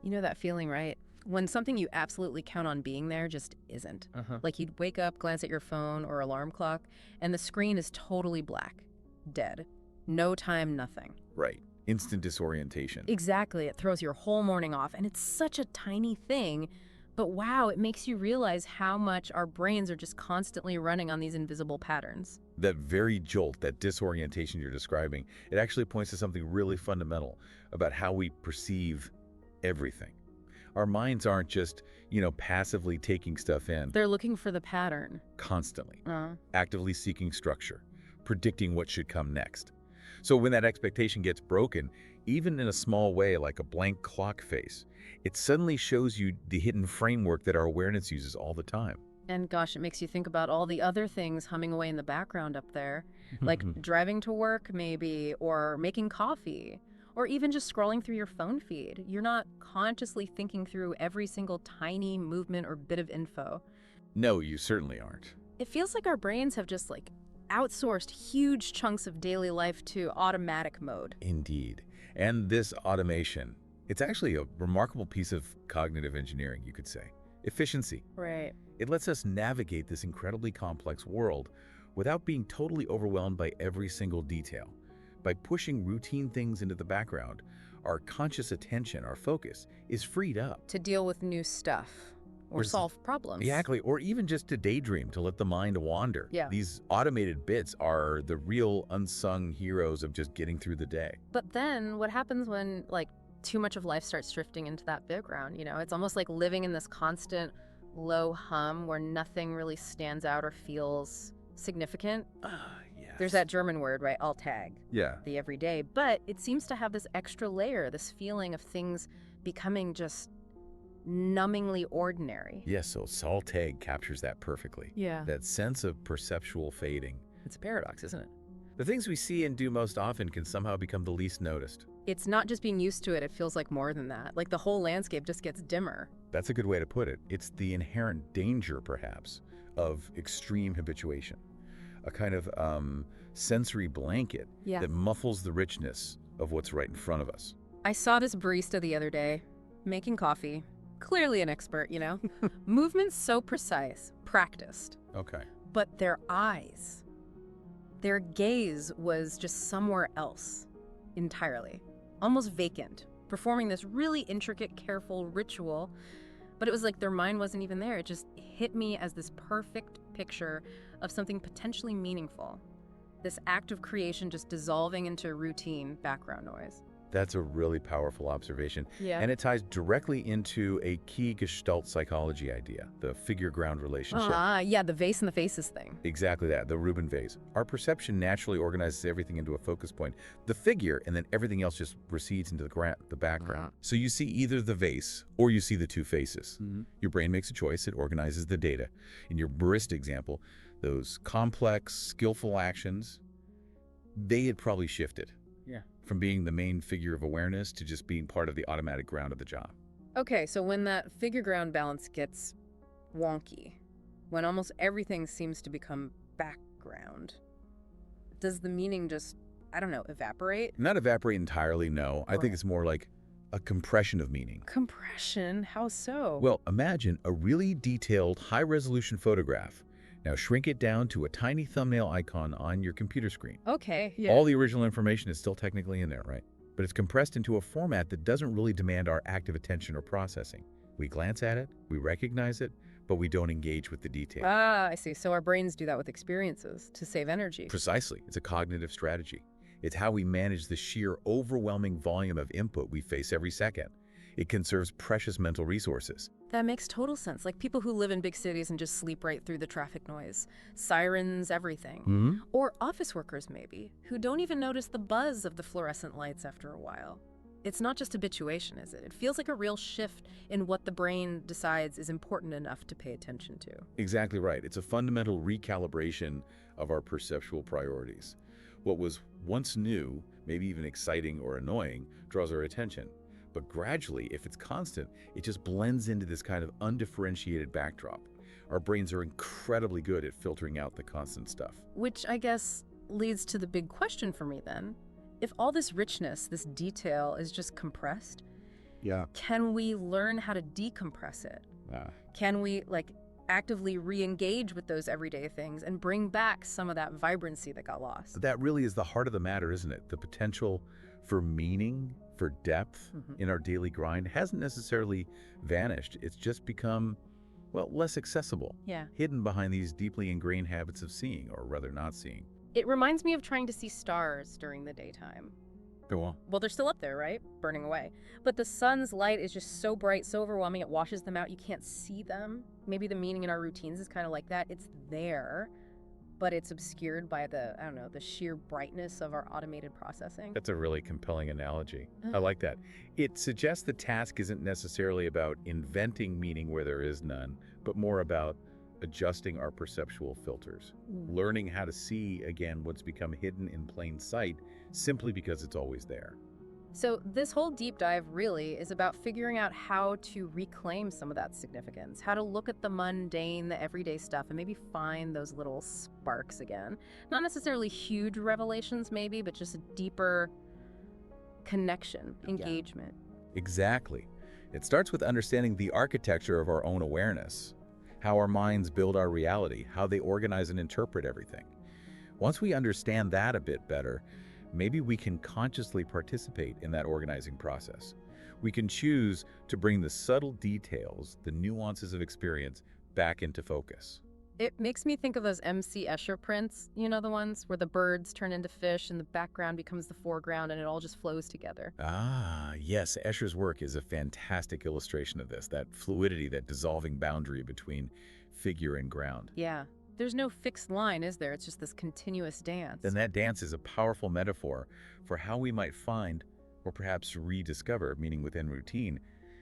You know that feeling, right? When something you absolutely count on being there just isn't. Like you'd wake up, glance at your phone or alarm clock, and the screen is totally black. Dead. No time, nothing. Right. Instant disorientation. Exactly. It throws your whole morning off, and it's such a tiny thing, but wow, it makes you realize how much our brains are just constantly running on these invisible patterns. That very jolt, that disorientation you're describing, it actually points to something really fundamental about how we perceive everything. Our minds aren't just, passively taking stuff in. They're looking for the pattern. Constantly, actively seeking structure, predicting what should come next. So when that expectation gets broken, even in a small way like a blank clock face, it suddenly shows you the hidden framework that our awareness uses all the time. And gosh, it makes you think about all the other things humming away in the background up there, like driving to work maybe, or making coffee, or even just scrolling through your phone feed. You're not consciously thinking through every single tiny movement or bit of info. No, you certainly aren't. It feels like our brains have just outsourced huge chunks of daily life to automatic mode. Indeed. And this automation, it's actually a remarkable piece of cognitive engineering, you could say. Efficiency. Right. It lets us navigate this incredibly complex world without being totally overwhelmed by every single detail. By pushing routine things into the background, our conscious attention, our focus, is freed up. To deal with new stuff or solve problems. Exactly, or even just to daydream, to let the mind wander. Yeah. These automated bits are the real unsung heroes of just getting through the day. But then what happens when too much of life starts drifting into that background? It's almost like living in this constant low hum where nothing really stands out or feels significant. Yes. There's that German word, right? Alltag. Yeah. The everyday. But it seems to have this extra layer, this feeling of things becoming just numbingly ordinary. Yes, so Saltag captures that perfectly. Yeah. That sense of perceptual fading. It's a paradox, isn't it? The things we see and do most often can somehow become the least noticed. It's not just being used to it, it feels like more than that. Like the whole landscape just gets dimmer. That's a good way to put it. It's the inherent danger, perhaps, of extreme habituation. A kind of sensory blanket that muffles the richness of what's right in front of us. I saw this barista the other day, making coffee. Clearly an expert, Movements so precise, practiced. Okay. But their eyes, their gaze was just somewhere else entirely. Almost vacant, performing this really intricate, careful ritual. But it was like their mind wasn't even there. It just hit me as this perfect picture of something potentially meaningful. This act of creation just dissolving into routine background noise. That's a really powerful observation. Yeah. And it ties directly into a key Gestalt psychology idea, the figure-ground relationship. Yeah, the vase and the faces thing. Exactly that, the Rubin vase. Our perception naturally organizes everything into a focus point, the figure, and then everything else just recedes into the background. So you see either the vase or you see the two faces. Your brain makes a choice, it organizes the data. In your barista example, those complex, skillful actions, they had probably shifted. Yeah. From being the main figure of awareness to just being part of the automatic ground of the job. Okay, so when that figure-ground balance gets wonky, when almost everything seems to become background, does the meaning just, evaporate? Not evaporate entirely, no. I think it's more like a compression of meaning. Compression? How so? Well, imagine a really detailed, high-resolution photograph. Now shrink it down to a tiny thumbnail icon on your computer screen. Okay, yeah. All the original information is still technically in there, right? But it's compressed into a format that doesn't really demand our active attention or processing. We glance at it, we recognize it, but we don't engage with the detail. I see. So our brains do that with experiences to save energy. Precisely. It's a cognitive strategy. It's how we manage the sheer overwhelming volume of input we face every second. It conserves precious mental resources. That makes total sense. Like people who live in big cities and just sleep right through the traffic noise. Sirens, everything. Or office workers, maybe, who don't even notice the buzz of the fluorescent lights after a while. It's not just habituation, is it? It feels like a real shift in what the brain decides is important enough to pay attention to. Exactly right. It's a fundamental recalibration of our perceptual priorities. What was once new, maybe even exciting or annoying, draws our attention. But gradually, if it's constant, it just blends into this kind of undifferentiated backdrop. Our brains are incredibly good at filtering out the constant stuff. Which I guess leads to the big question for me then. If all this richness, this detail is just compressed, Yeah. Can we learn how to decompress it? Can we, actively re-engage with those everyday things and bring back some of that vibrancy that got lost? That really is the heart of the matter, isn't it? The potential for meaning, for depth in our daily grind hasn't necessarily vanished. It's just become, well, less accessible. Yeah. Hidden behind these deeply ingrained habits of seeing, or rather not seeing. It reminds me of trying to see stars during the daytime. Go on. Well, they're still up there, right? Burning away. But the sun's light is just so bright, so overwhelming, it washes them out. You can't see them. Maybe the meaning in our routines is kind of like that. It's there, but it's obscured by the sheer brightness of our automated processing. That's a really compelling analogy. I like that. It suggests the task isn't necessarily about inventing meaning where there is none, but more about adjusting our perceptual filters, learning how to see, again, what's become hidden in plain sight simply because it's always there. So this whole deep dive really is about figuring out how to reclaim some of that significance, how to look at the mundane, the everyday stuff, and maybe find those little sparks again. Not necessarily huge revelations maybe, but just a deeper connection, engagement. Exactly. It starts with understanding the architecture of our own awareness, how our minds build our reality, how they organize and interpret everything. Once we understand that a bit better, maybe we can consciously participate in that organizing process. We can choose to bring the subtle details, the nuances of experience, back into focus. It makes me think of those M.C. Escher prints, you know, the ones where the birds turn into fish and the background becomes the foreground and it all just flows together. Ah, yes, Escher's work is a fantastic illustration of this, that fluidity, that dissolving boundary between figure and ground. Yeah. There's no fixed line, is there? It's just this continuous dance. And that dance is a powerful metaphor for how we might find, or perhaps rediscover, meaning within routine,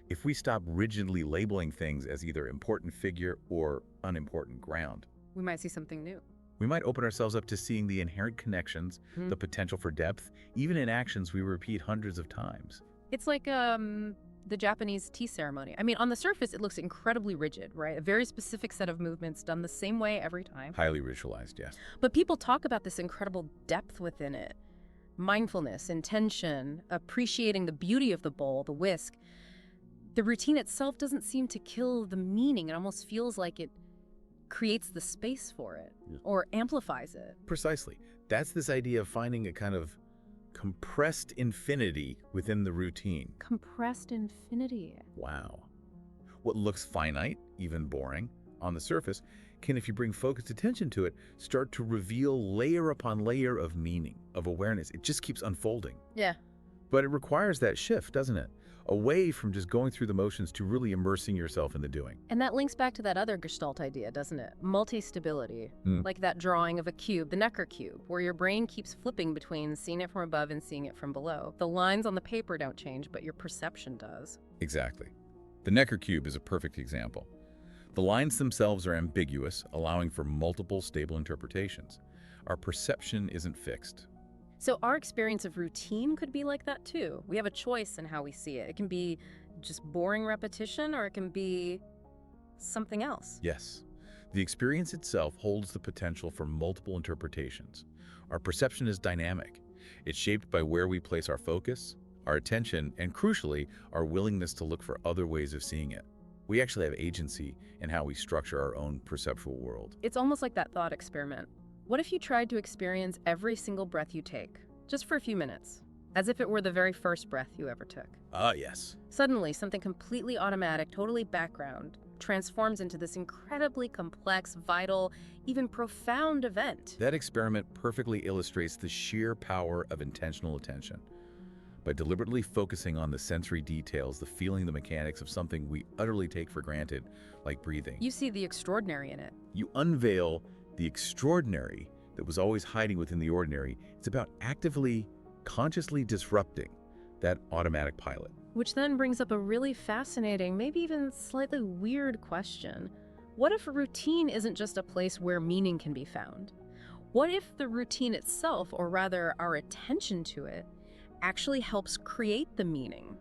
if we stop rigidly labeling things as either important figure or unimportant ground. We might see something new. We might open ourselves up to seeing the inherent connections, the potential for depth, even in actions we repeat hundreds of times. It's like the Japanese tea ceremony. I mean, on the surface, it looks incredibly rigid, right? A very specific set of movements done the same way every time. Highly ritualized, yes. But people talk about this incredible depth within it. Mindfulness, intention, appreciating the beauty of the bowl, the whisk. The routine itself doesn't seem to kill the meaning. It almost feels like it creates the space for it or amplifies it. Precisely. That's this idea of finding a kind of compressed infinity within the routine. Compressed infinity. Wow. What looks finite, even boring, on the surface, can, if you bring focused attention to it, start to reveal layer upon layer of meaning, of awareness. It just keeps unfolding. Yeah. But it requires that shift, doesn't it? Away from just going through the motions to really immersing yourself in the doing. And that links back to that other Gestalt idea, doesn't it? Multi-stability. Like that drawing of a cube, the Necker cube, where your brain keeps flipping between seeing it from above and seeing it from below. The lines on the paper don't change, but your perception does. Exactly. The Necker cube is a perfect example. The lines themselves are ambiguous, allowing for multiple stable interpretations. Our perception isn't fixed. So our experience of routine could be like that too. We have a choice in how we see it. It can be just boring repetition, or it can be something else. Yes. The experience itself holds the potential for multiple interpretations. Our perception is dynamic. It's shaped by where we place our focus, our attention, and crucially, our willingness to look for other ways of seeing it. We actually have agency in how we structure our own perceptual world. It's almost like that thought experiment. What if you tried to experience every single breath you take, just for a few minutes, as if it were the very first breath you ever took? Ah, yes. Suddenly, something completely automatic, totally background, transforms into this incredibly complex, vital, even profound event. That experiment perfectly illustrates the sheer power of intentional attention. By deliberately focusing on the sensory details, the feeling, the mechanics of something we utterly take for granted, like breathing, You see the extraordinary in it. you unveil the extraordinary that was always hiding within the ordinary. It's about actively, consciously disrupting that automatic pilot. Which then brings up a really fascinating, maybe even slightly weird question. What if a routine isn't just a place where meaning can be found? What if the routine itself, or rather our attention to it, actually helps create the meaning?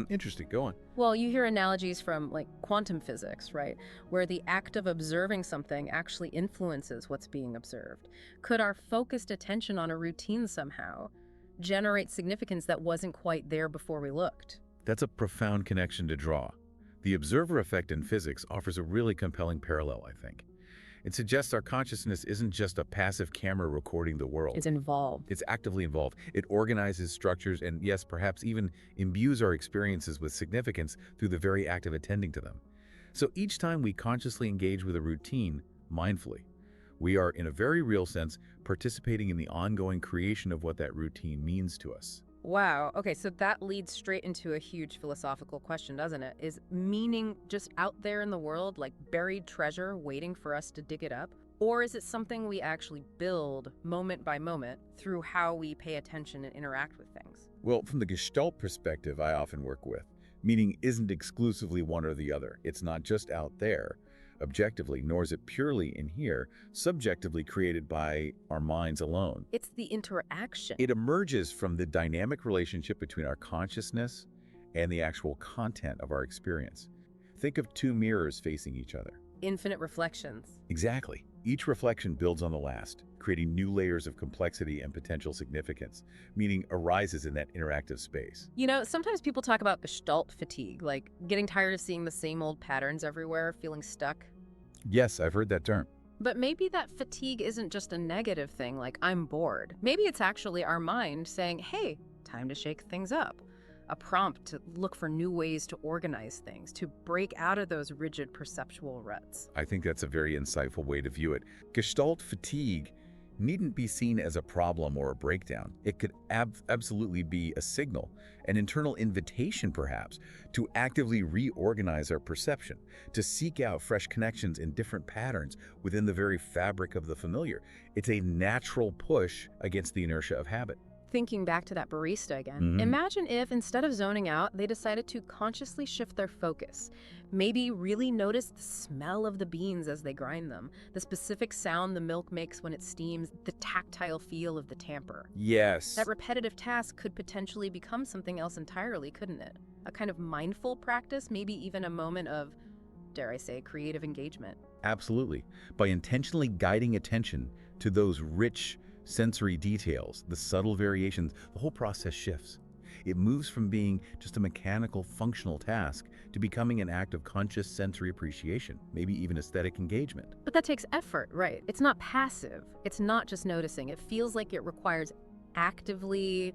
Interesting. Go on. Well, you hear analogies from like quantum physics, right? Where the act of observing something actually influences what's being observed. Could our focused attention on a routine somehow generate significance that wasn't quite there before we looked? That's a profound connection to draw. The observer effect in physics offers a really compelling parallel, I think. It suggests our consciousness isn't just a passive camera recording the world. It's involved. It's actively involved. It organizes structures and, yes, perhaps even imbues our experiences with significance through the very act of attending to them. So each time we consciously engage with a routine, mindfully, we are, in a very real sense, participating in the ongoing creation of what that routine means to us. Wow. Okay, so that leads straight into a huge philosophical question, doesn't it? Is meaning just out there in the world, like buried treasure waiting for us to dig it up? Or is it something we actually build moment by moment through how we pay attention and interact with things? Well, from the Gestalt perspective I often work with, meaning isn't exclusively one or the other. It's not just out there, objectively, nor is it purely in here, subjectively created by our minds alone. It's the interaction. It emerges from the dynamic relationship between our consciousness and the actual content of our experience. Think of two mirrors facing each other. Infinite reflections. Exactly. Each reflection builds on the last, creating new layers of complexity and potential significance, meaning arises in that interactive space. You know, sometimes people talk about Gestalt fatigue, like getting tired of seeing the same old patterns everywhere, feeling stuck. Yes, I've heard that term. But maybe that fatigue isn't just a negative thing, like I'm bored. Maybe it's actually our mind saying, hey, time to shake things up. A prompt to look for new ways to organize things, to break out of those rigid perceptual ruts. I think that's a very insightful way to view it. Gestalt fatigue needn't be seen as a problem or a breakdown. It could absolutely be a signal, an internal invitation perhaps, to actively reorganize our perception, to seek out fresh connections in different patterns within the very fabric of the familiar. It's a natural push against the inertia of habit. Thinking back to that barista again, imagine if instead of zoning out, they decided to consciously shift their focus. Maybe really notice the smell of the beans as they grind them, the specific sound the milk makes when it steams, the tactile feel of the tamper. Yes. That repetitive task could potentially become something else entirely, couldn't it? A kind of mindful practice, maybe even a moment of, dare I say, creative engagement. Absolutely. By intentionally guiding attention to those rich sensory details, the subtle variations, the whole process shifts. It moves from being just a mechanical, functional task to becoming an act of conscious sensory appreciation, maybe even aesthetic engagement. But that takes effort, right? It's not passive. It's not just noticing. It feels like it requires actively,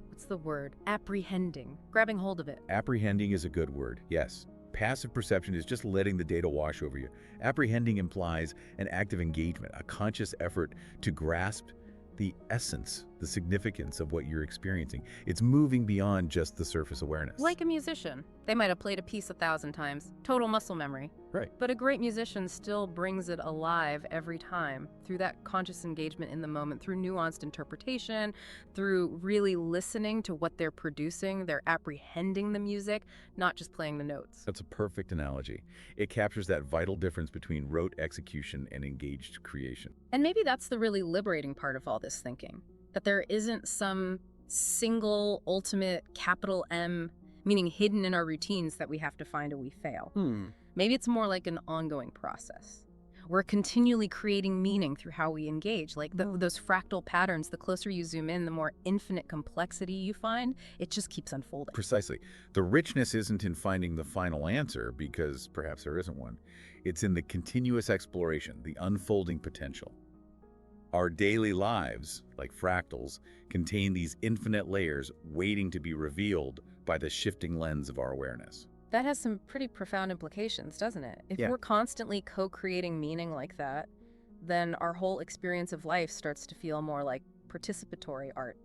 what's the word? Apprehending, grabbing hold of it. Apprehending is a good word, yes. Passive perception is just letting the data wash over you. Apprehending implies an active engagement, a conscious effort to grasp the essence, the significance of what you're experiencing. It's moving beyond just the surface awareness. Like a musician. They might have played a piece 1,000 times. Total muscle memory. Right. But a great musician still brings it alive every time through that conscious engagement in the moment, through nuanced interpretation, through really listening to what they're producing. They're apprehending the music, not just playing the notes. That's a perfect analogy. It captures that vital difference between rote execution and engaged creation. And maybe that's the really liberating part of all this thinking, that there isn't some single, ultimate, capital M, meaning hidden in our routines that we have to find or we fail. Maybe it's more like an ongoing process. We're continually creating meaning through how we engage. Like those fractal patterns, the closer you zoom in, the more infinite complexity you find. It just keeps unfolding. Precisely. The richness isn't in finding the final answer, because perhaps there isn't one. It's in the continuous exploration, the unfolding potential. Our daily lives, like fractals, contain these infinite layers waiting to be revealed by the shifting lens of our awareness. That has some pretty profound implications, doesn't it? If we're constantly co-creating meaning like that, then our whole experience of life starts to feel more like participatory art.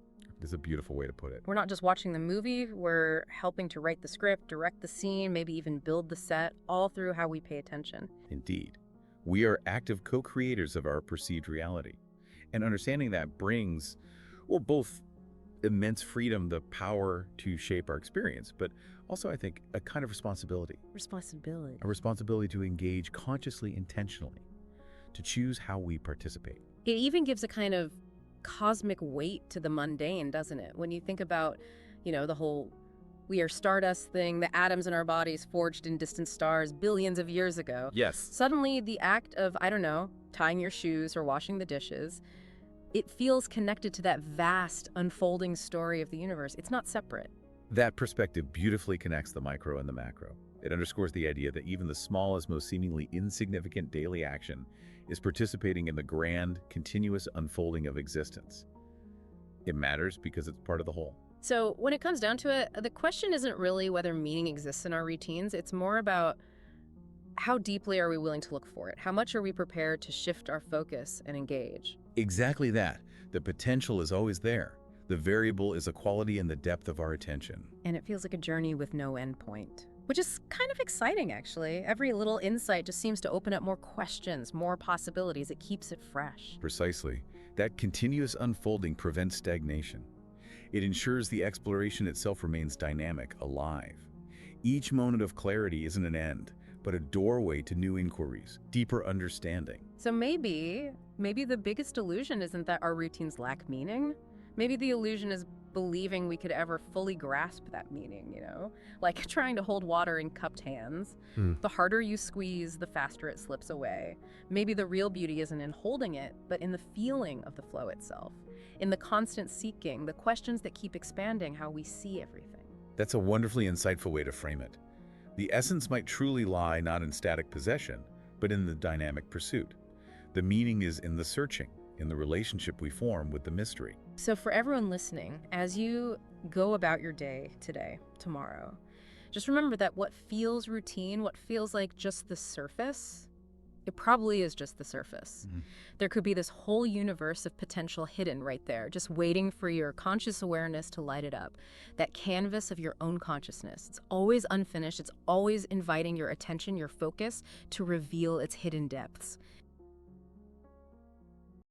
It's a beautiful way to put it. We're not just watching the movie, we're helping to write the script, direct the scene, maybe even build the set, all through how we pay attention. Indeed. We are active co-creators of our perceived reality. And understanding that brings, well, both immense freedom, the power to shape our experience, but also, I think, a kind of responsibility. Responsibility. A responsibility to engage consciously, intentionally, to choose how we participate. It even gives a kind of cosmic weight to the mundane, doesn't it? When you think about, the whole we are stardust thing, the atoms in our bodies forged in distant stars billions of years ago. Yes. Suddenly, the act of, tying your shoes or washing the dishes, it feels connected to that vast unfolding story of the universe. It's not separate. That perspective beautifully connects the micro and the macro. It underscores the idea that even the smallest, most seemingly insignificant daily action is participating in the grand, continuous unfolding of existence. It matters because it's part of the whole. So when it comes down to it, the question isn't really whether meaning exists in our routines. It's more about how deeply are we willing to look for it? How much are we prepared to shift our focus and engage? Exactly that. The potential is always there. The variable is a quality in the depth of our attention. And it feels like a journey with no end point, which is kind of exciting, actually. Every little insight just seems to open up more questions, more possibilities. It keeps it fresh. Precisely. That continuous unfolding prevents stagnation. It ensures the exploration itself remains dynamic, alive. Each moment of clarity isn't an end, but a doorway to new inquiries, deeper understanding. So maybe the biggest illusion isn't that our routines lack meaning. Maybe the illusion is believing we could ever fully grasp that meaning, Like trying to hold water in cupped hands. The harder you squeeze, the faster it slips away. Maybe the real beauty isn't in holding it, but in the feeling of the flow itself, in the constant seeking, the questions that keep expanding how we see everything. That's a wonderfully insightful way to frame it. The essence might truly lie not in static possession, but in the dynamic pursuit. The meaning is in the searching, in the relationship we form with the mystery. So for everyone listening, as you go about your day today, tomorrow, just remember that what feels routine, what feels like just the surface, it probably is just the surface. There could be this whole universe of potential hidden right there, just waiting for your conscious awareness to light it up. That canvas of your own consciousness. It's always unfinished. It's always inviting your attention, your focus, to reveal its hidden depths.